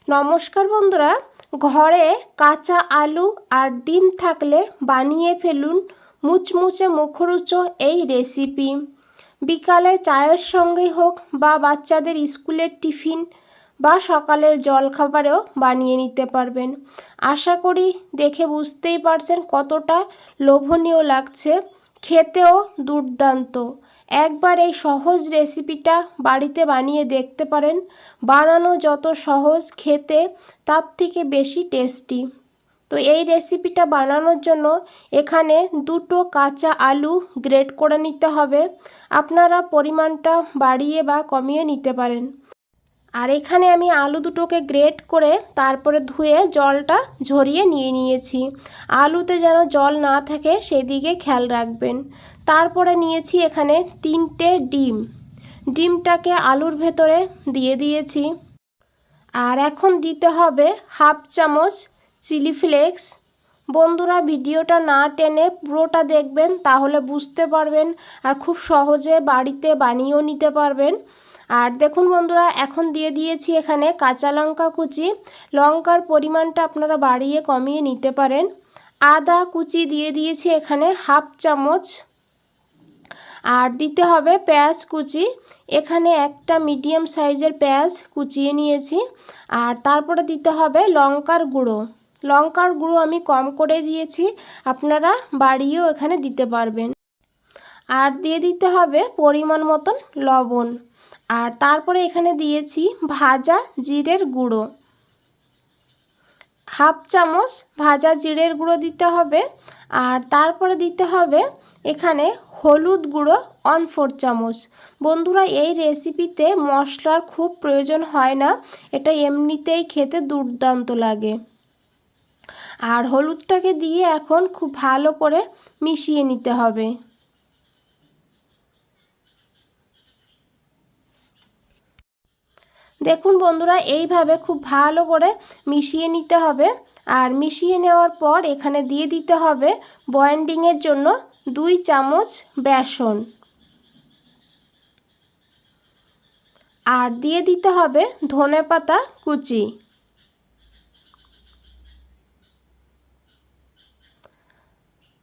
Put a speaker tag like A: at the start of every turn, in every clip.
A: নমস্কার বন্ধুরা, ঘরে কাঁচা আলু আর ডিম থাকলে বানিয়ে ফেলুন মুচমুচে মুখরোচক এই রেসিপি। বিকালে চায়ের সঙ্গেই হোক বা বাচ্চাদের স্কুলের টিফিন বা সকালের জলখাবারেও বানিয়ে নিতে পারবেন। আশা করি দেখে বুঝতেই পারছেন কতটা লোভনীয় লাগছে, খেতেও দুর্দান্ত। একবার এই সহজ রেসিপিটা বাড়িতে বানিয়ে দেখতে পারেন। বানানো যত সহজ, খেতে তার থেকে বেশি টেস্টি। তো এই রেসিপিটা বানানোর জন্য এখানে দুটো কাঁচা আলু গ্রেট করে নিতে হবে। আপনারা পরিমাণটা বাড়িয়ে বা কমিয়ে নিতে পারেন। আর এখানে আমি আলু দুটোকে গ্রেট করে তারপরে ধুয়ে জলটা ঝরিয়ে নিয়েছি। আলুতে যেন জল না থাকে সেদিকে খেয়াল রাখবেন। তারপরে নিয়েছি এখানে 3টে ডিম। ডিমটাকে আলুর ভেতরে দিয়ে দিয়েছি। আর এখন দিতে হবে 1/2 চামচ চিলি ফ্লেক্স। বন্ধুরা, ভিডিওটা না টেনে পুরোটা দেখবেন, তাহলে বুঝতে পারবেন আর খুব সহজে বাড়িতে বানিয়েও নিতে পারবেন। আর দেখুন বন্ধুরা, এখন দিয়ে দিয়েছি এখানে কাঁচা লঙ্কা কুচি। লঙ্কার পরিমাণটা আপনারা বাড়িয়ে কমিয়ে নিতে পারেন। আদা কুচি দিয়ে দিয়েছি এখানে 1/2 চামচ। আর দিতে হবে পেঁয়াজ কুচি। এখানে একটা মিডিয়াম সাইজের পেঁয়াজ কুচিয়ে নিয়েছি। আর তারপরে দিতে হবে লঙ্কার গুঁড়ো। লঙ্কার গুঁড়ো আমি কম করে দিয়েছি, আপনারা বাড়িয়েও এখানে দিতে পারবেন। আর দিয়ে দিতে হবে পরিমাণ মতন লবণ। আর তারপরে এখানে দিয়েছি ভাজা জিরের গুঁড়ো। 1/2 চামচ ভাজা জিরের গুঁড়ো দিতে হবে। আর তারপরে দিতে হবে এখানে হলুদ গুঁড়ো 1/4 চামচ। বন্ধুরা, এই রেসিপিতে মশলার খুব প্রয়োজন হয় না, এটা এমনিতেই খেতে দুর্দান্ত লাগে। আর হলুদটাকে দিয়ে এখন খুব ভালো করে মিশিয়ে নিতে হবে। দেখুন বন্ধুরা, এইভাবে খুব ভালো করে মিশিয়ে নিতে হবে। আর মিশিয়ে নেওয়ার পর এখানে দিয়ে দিতে হবে বয়েন্ডিংয়ের জন্য 2 চামচ বেসন। আর দিয়ে দিতে হবে ধনেপাতা কুচি।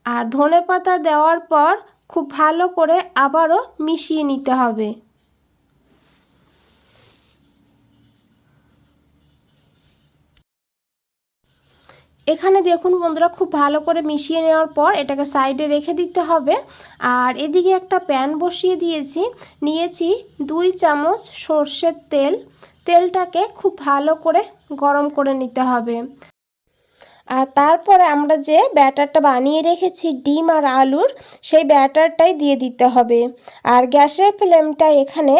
A: আর ধনেপাতা দেওয়ার পর খুব ভালো করে আবারও মিশিয়ে নিতে হবে। এখানে দেখুন বন্ধুরা, খুব ভালো করে মিশিয়ে নেওয়ার পর এটাকে সাইডে রেখে দিতে হবে। আর এদিকে একটা প্যান বসিয়ে নিয়েছি 2 চামচ সর্ষের তেল। তেলটাকে খুব ভালো করে গরম করে নিতে হবে। আর তারপরে আমরা যে ব্যাটারটা বানিয়ে রেখেছি ডিম আর আলুর, সেই ব্যাটারটাই দিয়ে দিতে হবে। আর গ্যাসের ফ্লেমটা এখানে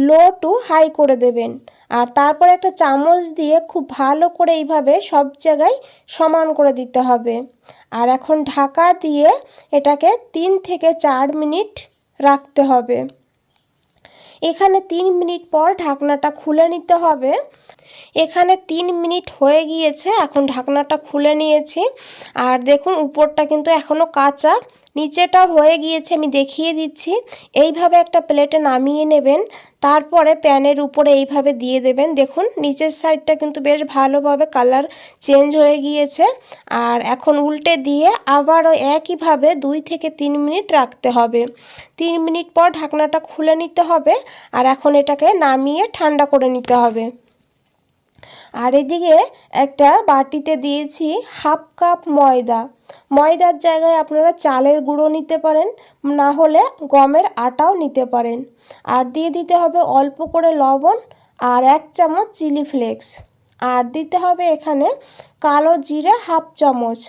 A: লো টু হাই করে দেবেন। আর তারপরে একটা চামচ দিয়ে খুব ভালো করে এইভাবে সব জায়গায় সমান করে দিতে হবে। আর এখন ঢাকা দিয়ে এটাকে 3 থেকে 4 মিনিট রাখতে হবে। এখানে 3 মিনিট পর ঢাকনাটা খুলে নিতে হবে। এখানে 3 মিনিট হয়ে গিয়েছে, এখন ঢাকনাটা খুলে নিয়েছি। আর দেখুন উপরটা কিন্তু এখনও কাঁচা, নিচেটা হয়ে গিয়েছে, আমি দেখিয়ে দিচ্ছি। এইভাবে একটা প্লেটে নামিয়ে নেবেন, তারপরে প্যানের উপরে এইভাবে দিয়ে দেবেন। দেখুন নিচের সাইডটা কিন্তু বেশ ভালোভাবে কালার চেঞ্জ হয়ে গিয়েছে। আর এখন উল্টে দিয়ে আবারও একইভাবে 2 থেকে 3 মিনিট রাখতে হবে। 3 মিনিট পর ঢাকনাটা খুলে নিতে হবে। আর এখন এটাকে নামিয়ে ঠান্ডা করে নিতে হবে। আর এদিকে একটা বাটিতে দিয়েছি 1/2 কাপ ময়দা। ময়দার জায়গায় আপনারা চালের গুঁড়ো নিতে পারেন, না হলে গমের আটাও নিতে পারেন। আর দিয়ে দিতে হবে অল্প করে লবণ আর 1 চামচ চিলি ফ্লেক্স। আর দিতে হবে এখানে কালো জিরে 1/2 চামচ।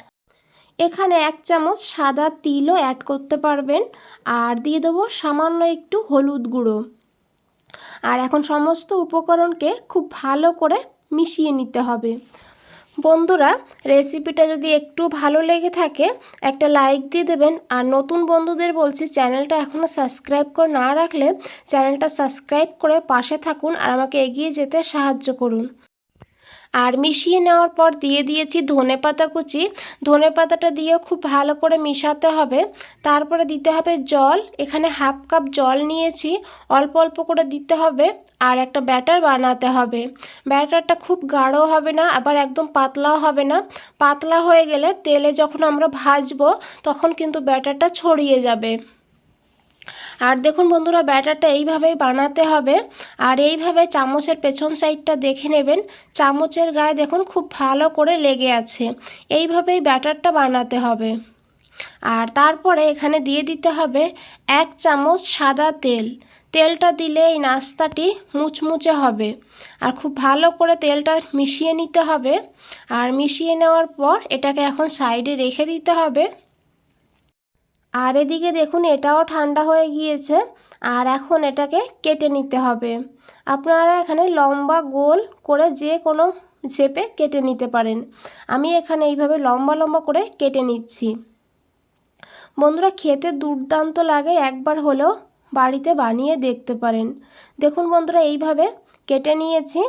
A: এখানে 1 চামচ সাদা তিলও অ্যাড করতে পারবেন। আর দিয়ে দেবো সামান্য একটু হলুদ গুঁড়ো। আর এখন সমস্ত উপকরণকে খুব ভালো করে মিশিয়ে নিতে হবে। বন্ধুরা, রেসিপিটা যদি একটু ভালো লেগে থাকে একটা লাইক দিয়ে দেবেন। আর নতুন বন্ধুদের বলছি, চ্যানেলটা এখনও সাবস্ক্রাইব করে না রাখলে চ্যানেলটা সাবস্ক্রাইব করে পাশে থাকুন আর আমাকে এগিয়ে যেতে সাহায্য করুন। আর মিশিয়ে নেওয়ার পর দিয়ে দিয়েছি ধনেপাতা কুচি। ধনেপাতাটা দিয়েও খুব ভালো করে মিশাতে হবে। তারপরে দিতে হবে জল। এখানে হাফ কাপ জল নিয়েছি, অল্প অল্প করে দিতে হবে। আর একটা ব্যাটার বানাতে হবে। ব্যাটারটা খুব গাঢ় হবে না, আবার একদম পাতলাও হবে না। পাতলা হয়ে গেলে তেলে যখন আমরা ভাজবো তখন কিন্তু ব্যাটারটা ছড়িয়ে যাবে। আর দেখুন বন্ধুরা, ব্যাটারটা এইভাবেই বানাতে হবে। আর এইভাবে চামচের পেছন সাইডটা দেখে নেবেন, চামচের গায়ে দেখুন খুব ভালো করে লেগে আছে। এইভাবেই ব্যাটারটা বানাতে হবে। আর তারপরে এখানে দিয়ে দিতে হবে 1 চামচ সাদা তেল। তেলটা দিলে এই নাস্তাটি মুচমুচে হবে। আর খুব ভালো করে তেলটা মিশিয়ে নিতে হবে। আর মিশিয়ে নেওয়ার পর এটাকে এখন সাইডে রেখে দিতে হবে। আর এদিকে দেখুন এটাও ঠান্ডা হয়ে গিয়েছে। আর এখন এটাকে কেটে নিতে হবে। আপনারা এখানে লম্বা গোল করে যে কোনো শেপে কেটে নিতে পারেন। আমি এখানে এইভাবে লম্বা লম্বা করে কেটে নিচ্ছি। বন্ধুরা, খেতে দুর্দান্ত লাগে, একবার হলেও বাড়িতে বানিয়ে দেখতে পারেন। দেখুন বন্ধুরা, এইভাবে কেটে নিয়েছি।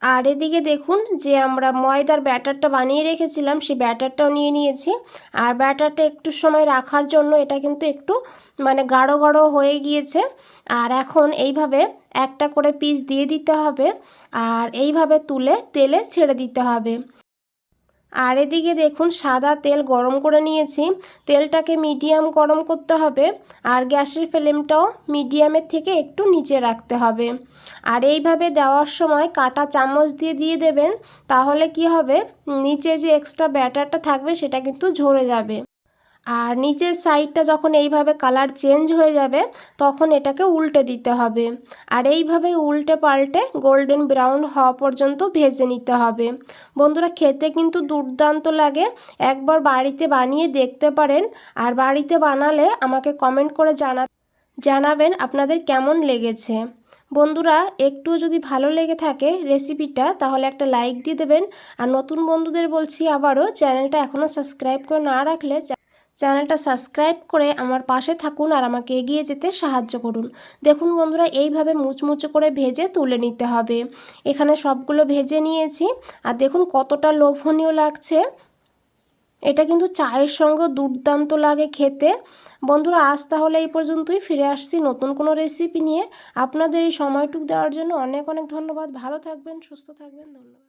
A: আর এদিকে দেখুন যে আমরা ময়দার ব্যাটারটা বানিয়ে রেখেছিলাম, সেই ব্যাটারটাও নিয়ে নিয়েছি। আর ব্যাটারটা একটু সময় রাখার জন্য এটা কিন্তু একটু গাঢ় গাঢ় হয়ে গিয়েছে। আর এখন এইভাবে একটা করে পিস দিয়ে দিতে হবে। আর এইভাবে তুলে তেলে ছেড়ে দিতে হবে। আর এদিকে দেখুন সাদা তেল গরম করে নিয়েছি। তেলটাকে মিডিয়াম গরম করতে হবে। আর গ্যাসের ফ্লেমটাও মিডিয়ামের থেকে একটু নিচে রাখতে হবে। আর এইভাবে দেওয়ার সময় কাঁটা চামচ দিয়ে দিয়ে দেবেন, তাহলে কি হবে, নিচে যে এক্সট্রা ব্যাটারটা থাকবে সেটা কিন্তু ঝরে যাবে। আর নিচের সাইডটা যখন এইভাবে কালার চেঞ্জ হয়ে যাবে তখন এটাকে উল্টে দিতে হবে। আর এইভাবে উল্টে পাল্টে গোল্ডেন ব্রাউন হওয়া পর্যন্ত ভেজে নিতে হবে। বন্ধুরা, খেতে কিন্তু দুর্দান্ত লাগে, একবার বাড়িতে বানিয়ে দেখতে পারেন। আর বাড়িতে বানালে আমাকে কমেন্ট করে জানাবেন আপনাদের কেমন লেগেছে। বন্ধুরা, একটু যদি ভালো লেগে থাকে রেসিপিটা তাহলে একটা লাইক দিয়ে দেবেন। আর নতুন বন্ধুদের বলছি আবারও, চ্যানেলটা এখনও সাবস্ক্রাইব করে না রাখলে চ্যানেলটা সাবস্ক্রাইব করে আমার পাশে থাকুন আর আমাকে এগিয়ে যেতে সাহায্য করুন। দেখুন বন্ধুরা, এইভাবে মুচমুচে করে ভেজে তুলে নিতে হবে। এখানে সবগুলো ভেজে নিয়েছি। আর দেখুন কতটা লোভনীয় লাগছে। এটা কিন্তু চায়ের সঙ্গে দুর্দান্ত লাগে খেতে। বন্ধুরা, আজ তাহলে এই পর্যন্তই, ফিরে আসছি নতুন কোনো রেসিপি নিয়ে। আপনাদের এই সময়টুকু দেওয়ার জন্য অনেক অনেক ধন্যবাদ। ভালো থাকবেন, সুস্থ থাকবেন, ধন্যবাদ।